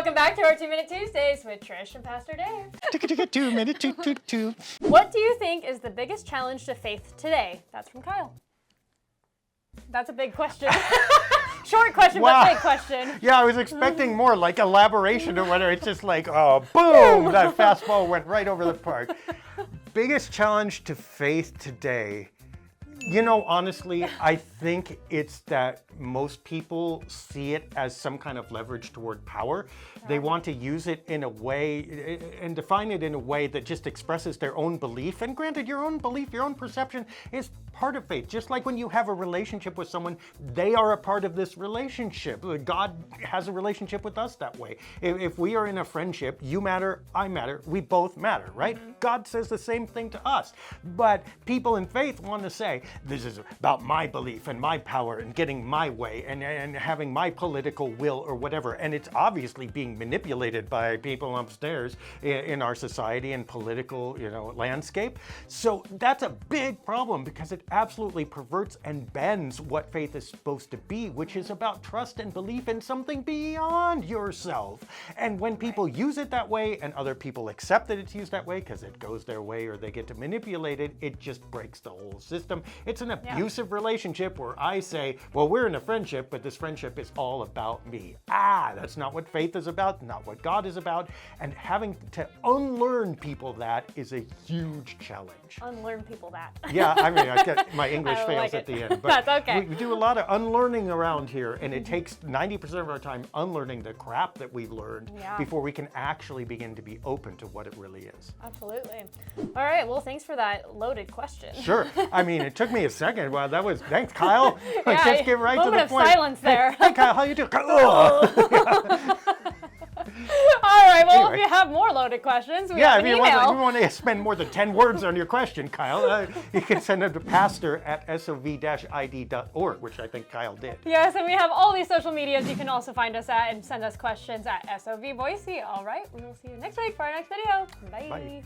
welcome back to our 2-Minute Tuesdays with Trish and Pastor Dave. 2 minute two. What do you think is the biggest challenge to faith today? That's from Kyle. That's a big question. Short question, Wow. but big question. Yeah, I was expecting more like elaboration or whether it's just like, oh, boom, that fastball went right over the park. Biggest challenge to faith today. You know, honestly, I think it's that most people see it as some kind of leverage toward power. They want to use it in a way and define it in a way that just expresses their own belief. And granted, your own belief, your own perception is part of faith. Just like when you have a relationship with someone, they are a part of this relationship. God has a relationship with us that way. If we are in a friendship, you matter, I matter, we both matter, right? Mm-hmm. God says the same thing to us. But people in faith want to say, this is about my belief and my power and getting my way and having my political will or whatever. And it's obviously being manipulated by people upstairs in our society and political, landscape. So that's a big problem because it absolutely perverts and bends what faith is supposed to be, which is about trust and belief in something beyond yourself. And when people use it that way and other people accept that it's used that way because it goes their way or they get to manipulate it, it just breaks the whole system. It's an abusive relationship where I say, well, we're in a friendship, but this friendship is all about me. That's not what faith is about, not what God is about. And having to unlearn people that is a huge challenge. Unlearn people that. Yeah, I mean, I get my English fails at the end. But that's okay. We do a lot of unlearning around here, and it takes 90% of our time unlearning the crap that we've learned before we can actually begin to be open to what it really is. Absolutely. All right, well, thanks for that loaded question. Sure. I mean, it took me a second. Well, thanks, Kyle. Just get right to the point. Moment of silence there. Hey, Kyle, how you doing? All right, well, Anyway. if you have more loaded questions, we have an if email. you want to spend more than 10 words on your question, Kyle, you can send them to pastor@sov-id.org, which I think Kyle did. Yes, and we have all these social medias you can also find us at and send us questions at SOV Boise. All right, we will see you next week for our next video. Bye. Bye.